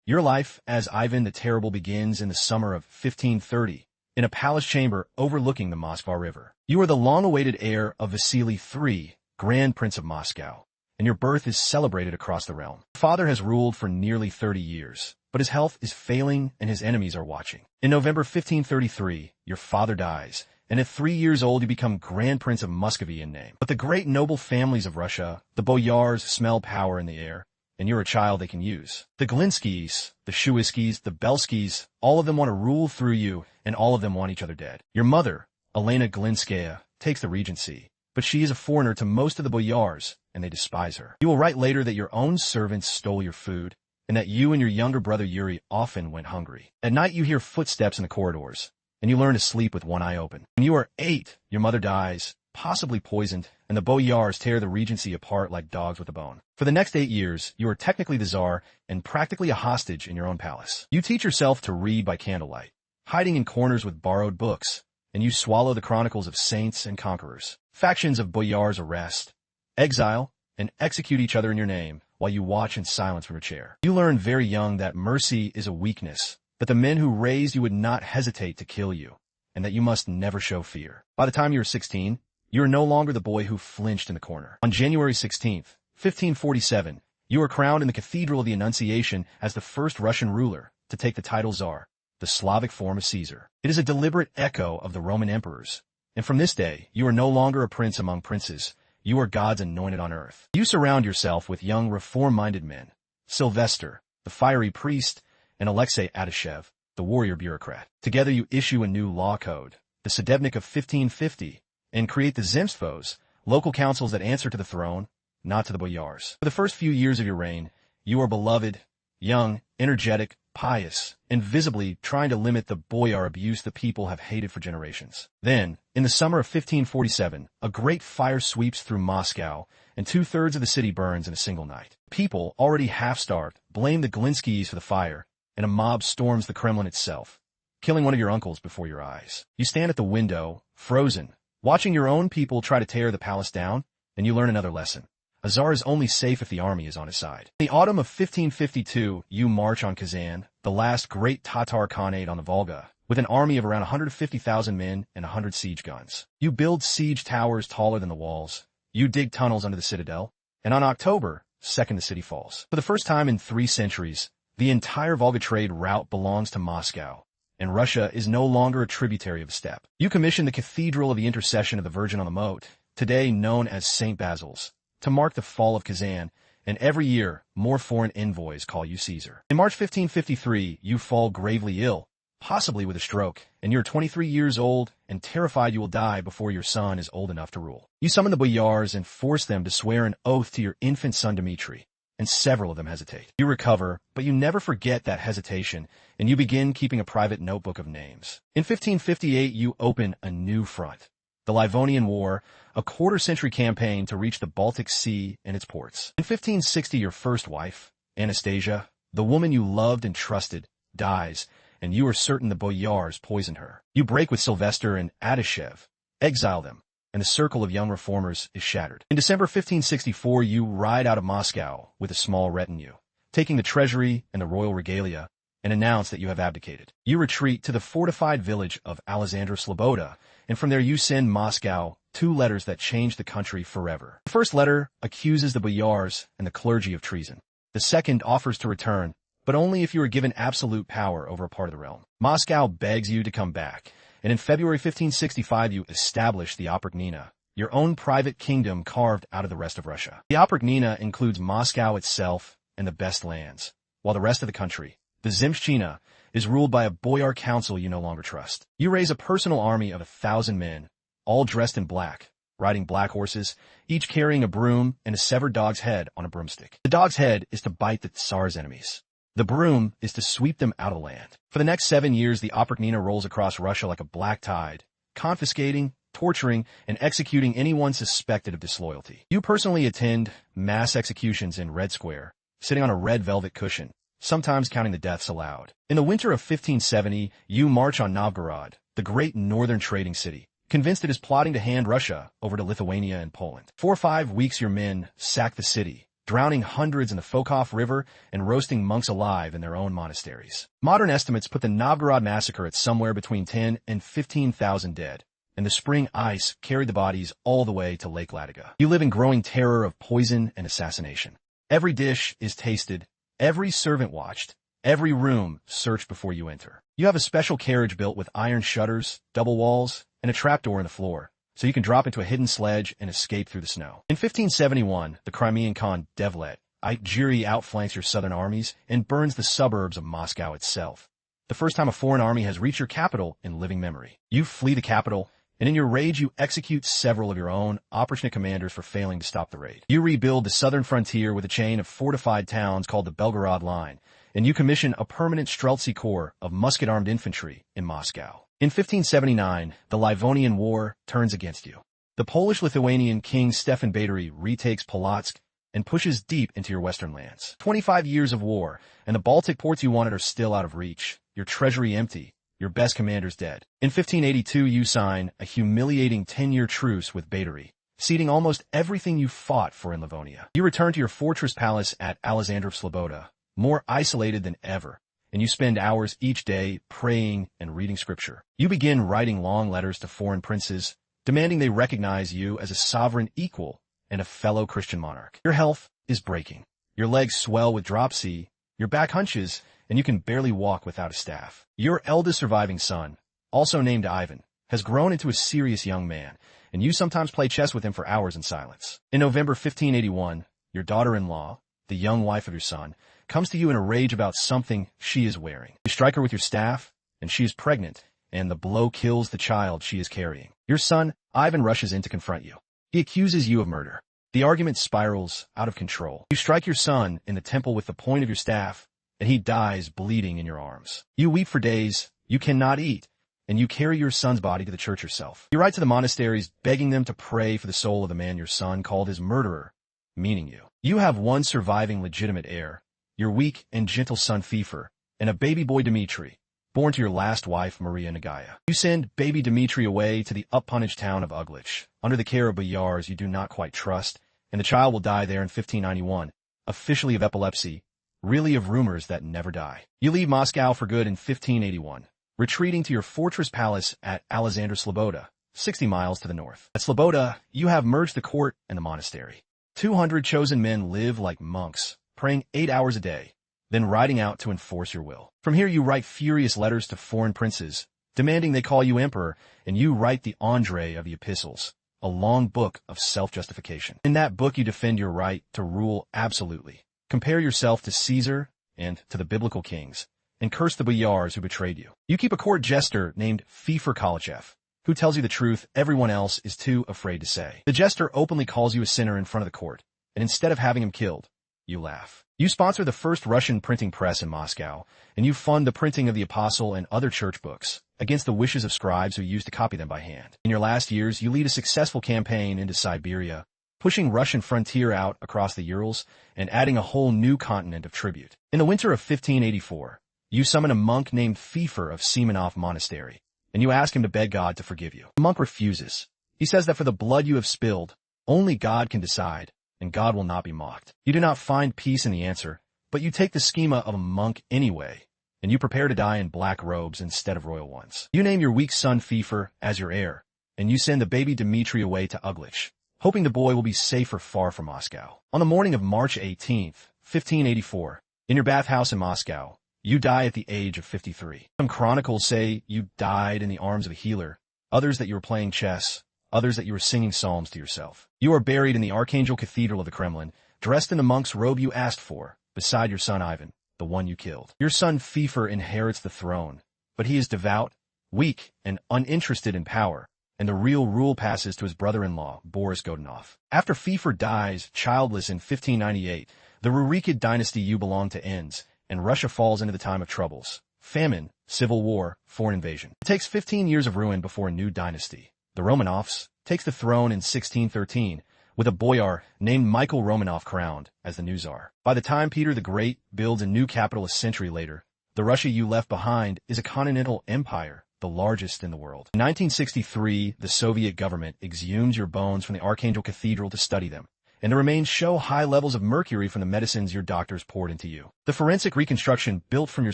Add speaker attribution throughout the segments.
Speaker 1: Your life as Ivan the Terrible begins in the summer of 1530, in a palace chamber overlooking the Moskva River. You are the long-awaited heir of Vasily III, Grand Prince of Moscow, and your birth is celebrated across the realm. Your father has ruled for nearly 30 years, but his health is failing and his enemies are watching. In November 1533, your father dies, and at 3 years old you become Grand Prince of Muscovy in name. But the great noble families of Russia, the boyars, smell power in the air, and you're a child they can use. The Glinskys, the Shuiskys, the Belskys, all of them want to rule through you, and all of them want each other dead. Your mother, Elena Glinskaya, takes the regency, but she is a foreigner to most of the boyars, and they despise her. You will write later that your own servants stole your food, and that you and your younger brother Yuri often went hungry. At night you hear footsteps in the corridors, and you learn to sleep with one eye open. When you are 8, your mother dies, possibly poisoned, and the boyars tear the regency apart like dogs with a bone. For the next 8 years, you are technically the Tsar and practically a hostage in your own palace. You teach yourself to read by candlelight, hiding in corners with borrowed books, and you swallow the chronicles of saints and conquerors. Factions of boyars arrest, exile, and execute each other in your name while you watch in silence from your chair. You learn very young that mercy is a weakness, that the men who raised you would not hesitate to kill you, and that you must never show fear. By the time you are 16, you are no longer the boy who flinched in the corner. On January 16th, 1547, you are crowned in the Cathedral of the Annunciation as the first Russian ruler to take the title Tsar, the Slavic form of Caesar. It is a deliberate echo of the Roman emperors, and from this day, you are no longer a prince among princes. You are God's anointed on earth. You surround yourself with young reform-minded men, Sylvester, the fiery priest, and Alexei Adashev, the warrior bureaucrat. Together you issue a new law code, the Sedebnik of 1550, and create the Zemstvos, local councils that answer to the throne, not to the boyars. For the first few years of your reign, you are beloved, young, energetic, pious, and visibly trying to limit the boyar abuse the people have hated for generations. Then, in the summer of 1547, a great fire sweeps through Moscow, and 2/3 of the city burns in a single night. People, already half-starved, blame the Glinskys for the fire, and a mob storms the Kremlin itself, killing one of your uncles before your eyes. You stand at the window, frozen, watching your own people try to tear the palace down, and you learn another lesson. A Tsar is only safe if the army is on his side. In the autumn of 1552, you march on Kazan, the last great Tatar Khanate on the Volga, with an army of around 150,000 men and 100 siege guns. You build siege towers taller than the walls. You dig tunnels under the citadel, and on October 2nd the city falls. For the first time in 3 centuries, the entire Volga trade route belongs to Moscow, and Russia is no longer a tributary of the steppe. You commission the Cathedral of the Intercession of the Virgin on the Moat, today known as St. Basil's, to mark the fall of Kazan, and every year, more foreign envoys call you Caesar. In March 1553, you fall gravely ill, possibly with a stroke, and you're 23 years old and terrified you will die before your son is old enough to rule. You summon the boyars and force them to swear an oath to your infant son Dmitri, and several of them hesitate. You recover, but you never forget that hesitation, and you begin keeping a private notebook of names. In 1558, you open a new front, the Livonian War, a quarter-century campaign to reach the Baltic Sea and its ports. In 1560, your first wife, Anastasia, the woman you loved and trusted, dies, and you are certain the boyars poisoned her. You break with Sylvester and Adashev, exile them, and the circle of young reformers is shattered. In December 1564, you ride out of Moscow with a small retinue, taking the treasury and the royal regalia, and announce that you have abdicated. You retreat to the fortified village of Alexandrov Sloboda, and from there you send Moscow 2 letters that change the country forever. The first letter accuses the boyars and the clergy of treason. The second offers to return, but only if you are given absolute power over a part of the realm. Moscow begs you to come back, and in February 1565 you establish the Oprichnina, your own private kingdom carved out of the rest of Russia. The Oprichnina includes Moscow itself and the best lands, while the rest of the country, the Zemshchina, is ruled by a boyar council you no longer trust. You raise a personal army of 1,000 men, all dressed in black, riding black horses, each carrying a broom and a severed dog's head on a broomstick. The dog's head is to bite the Tsar's enemies. The broom is to sweep them out of the land. For the next 7 years, the Oprichnina rolls across Russia like a black tide, confiscating, torturing, and executing anyone suspected of disloyalty. You personally attend mass executions in Red Square, sitting on a red velvet cushion, sometimes counting the deaths aloud. In the winter of 1570, you march on Novgorod, the great northern trading city, convinced it is plotting to hand Russia over to Lithuania and Poland. 4 or 5 weeks your men sack the city, drowning hundreds in the Fokov River and roasting monks alive in their own monasteries. Modern estimates put the Novgorod massacre at somewhere between 10 and 15,000 dead, and the spring ice carried the bodies all the way to Lake Ladoga. You live in growing terror of poison and assassination. Every dish is tasted, every servant watched, every room searched before you enter. You have a special carriage built with iron shutters, double walls, and a trapdoor in the floor, so you can drop into a hidden sledge and escape through the snow. In 1571, the Crimean Khan Devlet Ijiri outflanks your southern armies and burns the suburbs of Moscow itself. The first time a foreign army has reached your capital in living memory. You flee the capital, and in your rage you execute several of your own Oprichnina commanders for failing to stop the raid. You rebuild the southern frontier with a chain of fortified towns called the Belgorod Line, and you commission a permanent Streltsy Corps of musket-armed infantry in Moscow. In 1579, the Livonian War turns against you. The Polish-Lithuanian king Stefan Batory retakes Polotsk and pushes deep into your western lands. 25 years of war, and the Baltic ports you wanted are still out of reach, your treasury empty, your best commanders dead. In 1582, you sign a humiliating 10-year truce with Batory, ceding almost everything you fought for in Livonia. You return to your fortress palace at Alexandrov Sloboda, more isolated than ever, and you spend hours each day praying and reading scripture. You begin writing long letters to foreign princes, demanding they recognize you as a sovereign equal and a fellow Christian monarch. Your health is breaking. Your legs swell with dropsy, your back hunches, and you can barely walk without a staff. Your eldest surviving son, also named Ivan, has grown into a serious young man, and you sometimes play chess with him for hours in silence. In November 1581, your daughter-in-law, the young wife of your son, comes to you in a rage about something she is wearing. You strike her with your staff, and she is pregnant, and the blow kills the child she is carrying. Your son, Ivan, rushes in to confront you. He accuses you of murder. The argument spirals out of control. You strike your son in the temple with the point of your staff, and he dies bleeding in your arms. You weep for days, you cannot eat, and you carry your son's body to the church yourself. You write to the monasteries begging them to pray for the soul of the man your son called his murderer, meaning you. You have one surviving legitimate heir, your weak and gentle son Fifer, and a baby boy Dmitri, born to your last wife Maria Nagaya. You send baby Dmitri away to the up-punished town of Uglich, under the care of boyars you do not quite trust, and the child will die there in 1591, officially of epilepsy, really of rumors that never die. You leave Moscow for good in 1581, retreating to your fortress palace at Alexandrov Sloboda, 60 miles to the north. At Sloboda, you have merged the court and the monastery. 200 chosen men live like monks, praying 8 hours a day, then riding out to enforce your will. From here you write furious letters to foreign princes, demanding they call you emperor, and you write the Andre of the epistles, a long book of self-justification. In that book you defend your right to rule absolutely, compare yourself to Caesar and to the biblical kings, and curse the boyars who betrayed you. You keep a court jester named Fifer Kalachev, who tells you the truth everyone else is too afraid to say. The jester openly calls you a sinner in front of the court, and instead of having him killed, you laugh. You sponsor the first Russian printing press in Moscow, and you fund the printing of the Apostle and other church books, against the wishes of scribes who used to copy them by hand. In your last years, you lead a successful campaign into Siberia, pushing Russian frontier out across the Urals and adding a whole new continent of tribute. In the winter of 1584, you summon a monk named Fifer of Simonov Monastery, and you ask him to beg God to forgive you. The monk refuses. He says that for the blood you have spilled, only God can decide, and God will not be mocked. You do not find peace in the answer, but you take the schema of a monk anyway, and you prepare to die in black robes instead of royal ones. You name your weak son Fifer as your heir, and you send the baby Dmitri away to Uglich, hoping the boy will be safer far from Moscow. On the morning of March 18th, 1584, in your bathhouse in Moscow, you die at the age of 53. Some chronicles say you died in the arms of a healer, others that you were playing chess, others that you were singing psalms to yourself. You are buried in the Archangel Cathedral of the Kremlin, dressed in the monk's robe you asked for, beside your son Ivan, the one you killed. Your son Fifer inherits the throne, but he is devout, weak, and uninterested in power, and the real rule passes to his brother-in-law, Boris Godunov. After Fifer dies, childless in 1598, the Rurikid dynasty you belong to ends, and Russia falls into the time of troubles, famine, civil war, foreign invasion. It takes 15 years of ruin before a new dynasty, the Romanovs, takes the throne in 1613, with a boyar named Michael Romanov crowned as the new Tsar. By the time Peter the Great builds a new capital a century later, the Russia you left behind is a continental empire, the largest in the world. In 1963, the Soviet government exhumes your bones from the Archangel Cathedral to study them, and the remains show high levels of mercury from the medicines your doctors poured into you. The forensic reconstruction built from your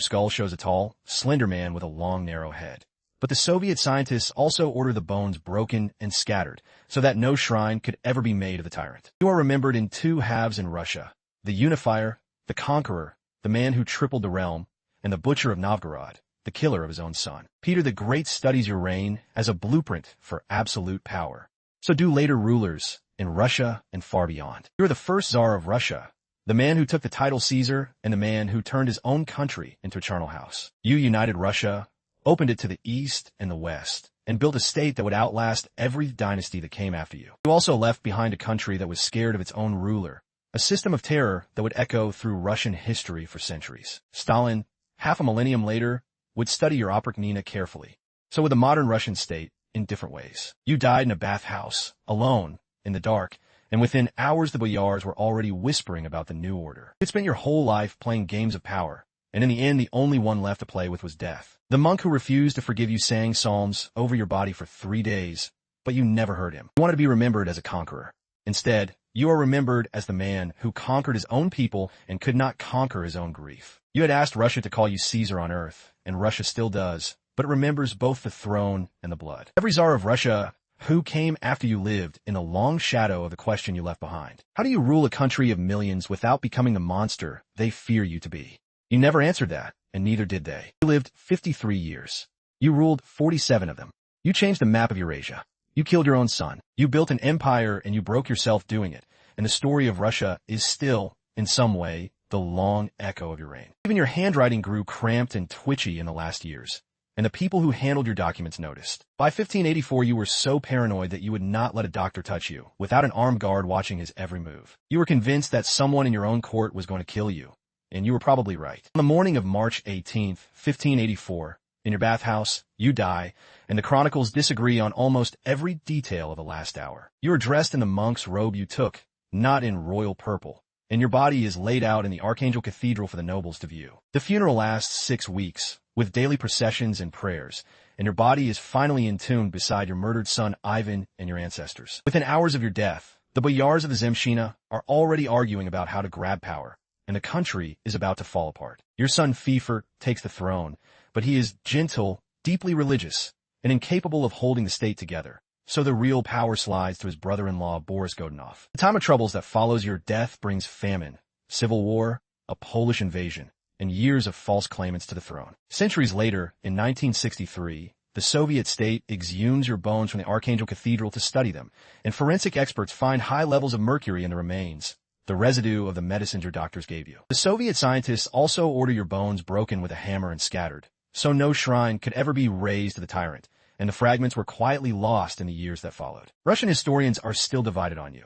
Speaker 1: skull shows a tall, slender man with a long, narrow head. But the Soviet scientists also order the bones broken and scattered, so that no shrine could ever be made of the tyrant. You are remembered in two halves in Russia: the unifier, the conqueror, the man who tripled the realm, and the butcher of Novgorod, the killer of his own son. Peter the Great studies your reign as a blueprint for absolute power. So do later rulers in Russia and far beyond. You are the first Tsar of Russia, the man who took the title Caesar and the man who turned his own country into a charnel house. You united Russia, opened it to the east and the west, and built a state that would outlast every dynasty that came after you. You also left behind a country that was scared of its own ruler, a system of terror that would echo through Russian history for centuries. Stalin, half a millennium later, would study your Oprichnina carefully. So would the modern Russian state in different ways. You died in a bathhouse, alone, in the dark, and within hours the boyars were already whispering about the new order. You had spent your whole life playing games of power, and in the end the only one left to play with was death. The monk who refused to forgive you sang psalms over your body for 3 days, but you never heard him. You wanted to be remembered as a conqueror. Instead, you are remembered as the man who conquered his own people and could not conquer his own grief. You had asked Russia to call you Caesar on earth, and Russia still does, but it remembers both the throne and the blood. Every Tsar of Russia who came after you lived in the long shadow of the question you left behind. How do you rule a country of millions without becoming the monster they fear you to be? You never answered that, and neither did they. You lived 53 years. You ruled 47 of them. You changed the map of Eurasia. You killed your own son. You built an empire and you broke yourself doing it, and the story of Russia is still, in some way, the long echo of your reign. Even your handwriting grew cramped and twitchy in the last years, and the people who handled your documents noticed. By 1584, you were so paranoid that you would not let a doctor touch you, without an armed guard watching his every move. You were convinced that someone in your own court was going to kill you, and you were probably right. On the morning of March 18th, 1584, in your bathhouse, you die, and the chronicles disagree on almost every detail of the last hour. You are dressed in the monk's robe you took, not in royal purple, and your body is laid out in the Archangel Cathedral for the nobles to view. The funeral lasts 6 weeks, with daily processions and prayers, and your body is finally entombed beside your murdered son Ivan and your ancestors. Within hours of your death, the boyars of the Zemshina are already arguing about how to grab power, and the country is about to fall apart. Your son Fifer takes the throne, but he is gentle, deeply religious, and incapable of holding the state together. So the real power slides to his brother-in-law Boris Godunov. The time of troubles that follows your death brings famine, civil war, a Polish invasion, and years of false claimants to the throne. Centuries later, in 1963, the Soviet state exhumes your bones from the Archangel Cathedral to study them, and forensic experts find high levels of mercury in the remains, the residue of the medicines your doctors gave you. The Soviet scientists also order your bones broken with a hammer and scattered, so no shrine could ever be raised to the tyrant, and the fragments were quietly lost in the years that followed. Russian historians are still divided on you.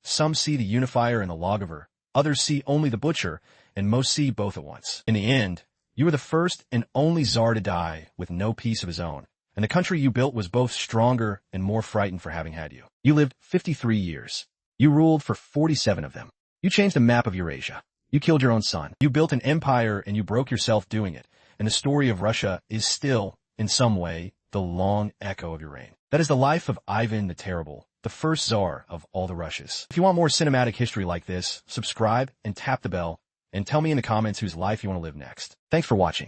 Speaker 1: Some see the unifier and the lawgiver, others see only the butcher, and most see both at once. In the end, you were the first and only Tsar to die with no peace of his own, and the country you built was both stronger and more frightened for having had you. You lived 53 years. You ruled for 47 of them. You changed the map of Eurasia. You killed your own son. You built an empire and you broke yourself doing it, and the story of Russia is still, in some way, the long echo of your reign. That is the life of Ivan the Terrible, the first Tsar of all the Russias. If you want more cinematic history like this, subscribe and tap the bell, and tell me in the comments whose life you want to live next. Thanks for watching.